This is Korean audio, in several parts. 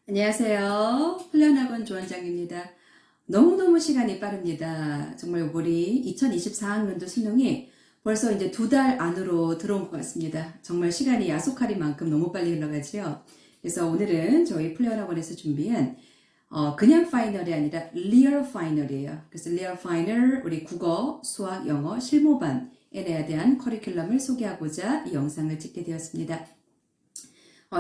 안녕하세요. 훈련학원 조원장입니다. 너무너무 시간이 빠릅니다. 정말 우리 2024학년도 수능이 벌써 이제 2달 안으로 들어온 것 같습니다. 정말 시간이 야속할 만큼 너무 빨리 흘러가지요. 그래서 오늘은 저희 훈련학원에서 준비한 그냥 파이널이 아니라 리얼 파이널이에요. 그래서 리얼 파이널 우리 국어, 수학, 영어, 실무반에 대한 커리큘럼을 소개하고자 이 영상을 찍게 되었습니다.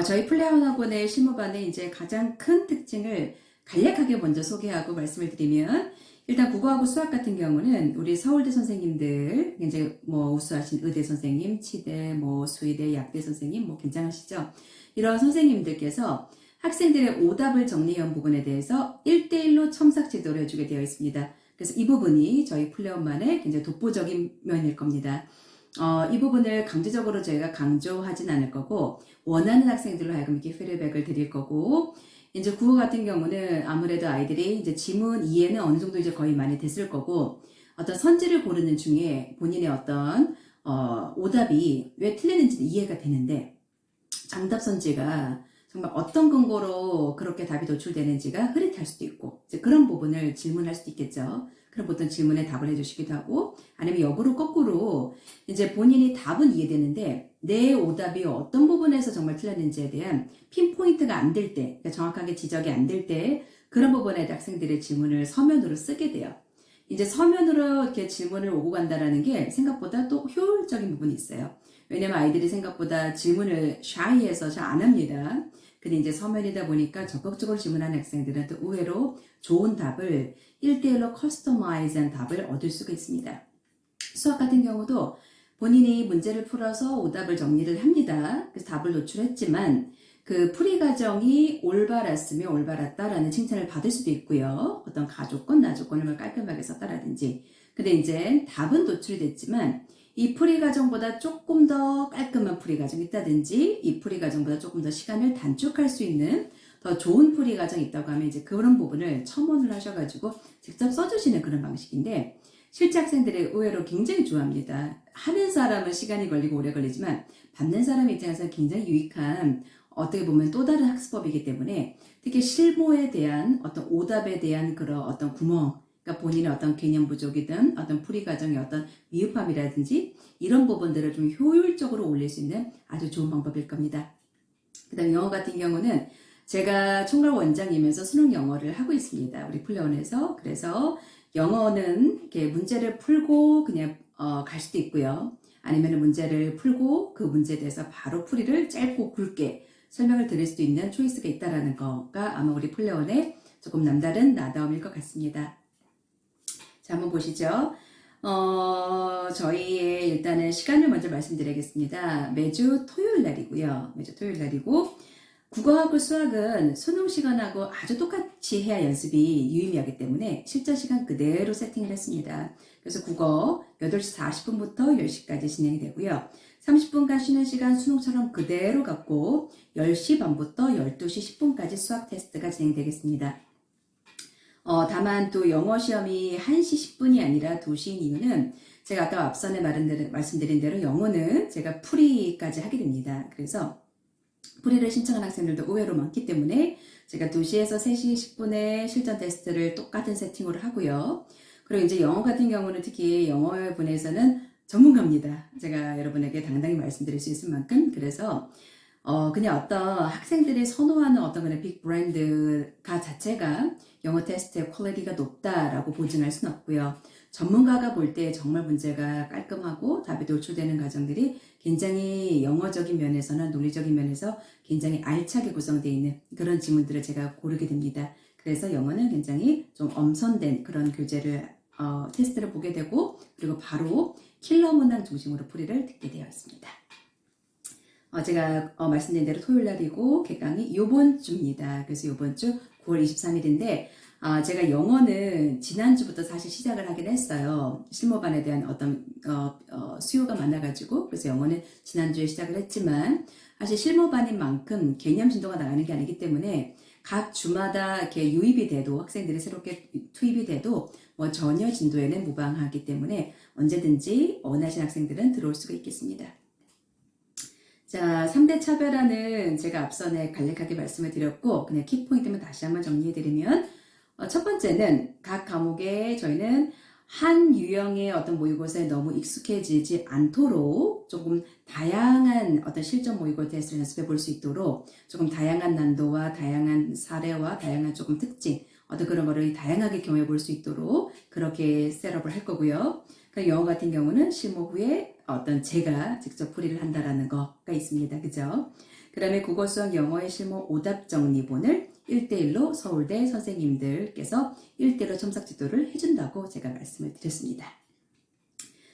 저희 플레이학원의 실무반의 이제 가장 큰 특징을 간략하게 먼저 소개하고 말씀을 드리면, 일단 국어하고 수학 같은 경우는 우리 서울대 선생님들, 이제 우수하신 의대 선생님, 치대, 수의대, 약대 선생님, 굉장하시죠? 이런 선생님들께서 학생들의 오답을 정리한 부분에 대해서 1대1로 첨삭 지도를 해주게 되어 있습니다. 그래서 이 부분이 저희 플레이학원만의 굉장히 독보적인 면일 겁니다. 이 부분을 강제적으로 저희가 강조하진 않을 거고, 원하는 학생들로 하여금 이렇게 피드백을 드릴 거고, 이제 국어 같은 경우는 아무래도 아이들이 이제 지문 이해는 어느 정도 이제 거의 많이 됐을 거고, 어떤 선지를 고르는 중에 본인의 어떤, 오답이 왜 틀렸는지 이해가 되는데, 정답 선지가 정말 어떤 근거로 그렇게 답이 도출되는지가 흐릿할 수도 있고, 이제 그런 부분을 질문할 수도 있겠죠. 그럼 보통 질문에 답을 해주시기도 하고, 아니면 역으로 거꾸로 이제 본인이 답은 이해되는데 내 오답이 어떤 부분에서 정말 틀렸는지에 대한 핀포인트가 안 될 때, 그러니까 정확하게 지적이 안 될 때 그런 부분에 학생들의 질문을 서면으로 쓰게 돼요. 이제 서면으로 이렇게 질문을 오고 간다라는 게 생각보다 또 효율적인 부분이 있어요. 왜냐면 아이들이 생각보다 질문을 샤이해서 잘 안 합니다. 근데 이제 서면이다 보니까 적극적으로 질문하는 학생들은 또 의외로 좋은 답을 1대1로 커스터마이즈한 답을 얻을 수가 있습니다. 수학 같은 경우도 본인이 문제를 풀어서 오답을 정리를 합니다. 그래서 답을 노출했지만 그 풀이 과정이 올바랐으면 올바랐다라는 칭찬을 받을 수도 있고요. 어떤 가조건, 나조건을 깔끔하게 썼다라든지. 근데 이제 답은 노출이 됐지만 이 풀이 과정보다 조금 더 깔끔한 풀이 과정이 있다든지, 이 풀이 과정보다 조금 더 시간을 단축할 수 있는 더 좋은 풀이 과정이 있다고 하면 이제 그런 부분을 첨언을 하셔가지고 직접 써주시는 그런 방식인데, 실제 학생들이 의외로 굉장히 좋아합니다. 하는 사람은 시간이 걸리고 오래 걸리지만 받는 사람 입장에서는 굉장히 유익한, 어떻게 보면 또 다른 학습법이기 때문에 특히 실무에 대한 어떤 오답에 대한 그런 어떤 구멍, 그러니까 본인의 어떤 개념 부족이든 어떤 풀이 과정의 어떤 미흡함이라든지 이런 부분들을 좀 효율적으로 올릴 수 있는 아주 좋은 방법일 겁니다. 그 다음 영어 같은 경우는 제가 총괄 원장이면서 수능 영어를 하고 있습니다. 우리 플레이원에서. 그래서 영어는 이렇게 문제를 풀고 그냥 갈 수도 있고요. 아니면 문제를 풀고 그 문제에 대해서 바로 풀이를 짧고 굵게 설명을 드릴 수도 있는 초이스가 있다라는 거가 아마 우리 플레이원의 조금 남다른 나다움일 것 같습니다. 자, 한번 보시죠. 저희의 일단은 시간을 먼저 말씀드리겠습니다. 매주 토요일 날이고요. 매주 토요일 날이고, 국어하고 수학은 수능 시간하고 아주 똑같이 해야 연습이 유의미하기 때문에 실전 시간 그대로 세팅을 했습니다. 그래서 국어 8시 40분부터 10시까지 진행이 되고요. 30분간 쉬는 시간 수능처럼 그대로 갖고 10시 반부터 12시 10분까지 수학 테스트가 진행되겠습니다. 다만 또 영어 시험이 1시 10분이 아니라 2시인 이유는 제가 아까 앞선에 말씀드린 대로 영어는 제가 풀이까지 하게 됩니다. 그래서 풀이를 신청한 학생들도 의외로 많기 때문에 제가 2시에서 3시 10분에 실전 테스트를 똑같은 세팅으로 하고요. 그리고 이제 영어 같은 경우는 특히 영어 분야에서는 전문가입니다. 제가 여러분에게 당당히 말씀드릴 수 있을 만큼. 그래서 그냥 어떤 학생들이 선호하는 어떤 그냥 빅 브랜드가 자체가 영어 테스트의 퀄리티가 높다라고 보증할 수는 없고요. 전문가가 볼 때 정말 문제가 깔끔하고 답이 노출되는 과정들이 굉장히 영어적인 면에서나 논리적인 면에서 굉장히 알차게 구성되어 있는 그런 지문들을 제가 고르게 됩니다. 그래서 영어는 굉장히 좀 엄선된 그런 교재를 테스트를 보게 되고, 그리고 바로 킬러 문항 중심으로 풀이를 듣게 되어 있습니다. 제가 말씀드린 대로 토요일 날이고 개강이 요번 주입니다. 그래서 요번 주 9월 23일인데 제가 영어는 지난주부터 사실 시작을 하긴 했어요. 실무반에 대한 어떤 수요가 많아가지고, 그래서 영어는 지난주에 시작을 했지만 사실 실무반인 만큼 개념 진도가 나가는 게 아니기 때문에 각 주마다 이렇게 유입이 돼도, 학생들이 새롭게 투입이 돼도 전혀 진도에는 무방하기 때문에 언제든지 원하시는 학생들은 들어올 수가 있겠습니다. 자, 3대 차별화는 제가 앞선에 간략하게 말씀을 드렸고, 그냥 키포인트만 다시 한번 정리해드리면, 첫 번째는 각 과목에 저희는 한 유형의 어떤 모의고사에 너무 익숙해지지 않도록 조금 다양한 어떤 실전 모의고 테스트를 연습해 볼 수 있도록 조금 다양한 난도와 다양한 사례와 다양한 조금 특징, 어떤 그런 거를 다양하게 경험해 볼 수 있도록 그렇게 셋업을 할 거고요. 그 영어 같은 경우는 실무 후에 어떤 제가 직접 풀이를 한다라는 거가 있습니다. 그죠? 그 다음에 국어, 수학, 영어의 실무 오답 정리본을 1대1로 서울대 선생님들께서 1대1로 첨삭 지도를 해준다고 제가 말씀을 드렸습니다.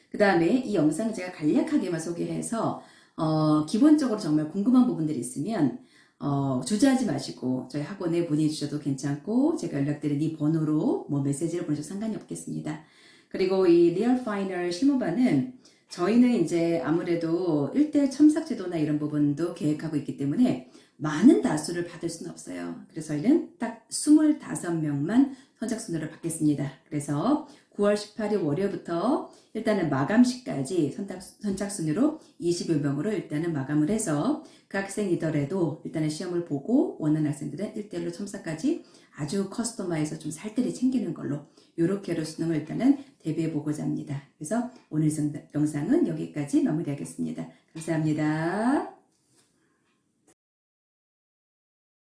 그 다음에 이 영상을 제가 간략하게만 소개해서 기본적으로 정말 궁금한 부분들이 있으면 주저하지 마시고 저희 학원에 문의해 주셔도 괜찮고 제가 연락드린 이 번호로 뭐 메시지를 보내셔도 상관이 없겠습니다. 그리고 이 리얼 파이널 실무반은 저희는 이제 아무래도 1대1 첨삭 지도나 이런 부분도 계획하고 있기 때문에 많은 다수를 받을 수는 없어요. 그래서 저희는 딱 25명만 선착순으로 받겠습니다. 그래서 9월 18일 월요일부터 일단은 마감시까지 선착순으로 20여명으로 일단은 마감을 해서 그 학생이더라도 일단은 시험을 보고 원하는 학생들은 1대1로 첨삭까지 아주 커스터마이해서 좀 살뜰히 챙기는 걸로 요렇게로 수능을 일단은 대비해 보고자 합니다. 그래서 오늘 영상은 여기까지 마무리하겠습니다. 감사합니다.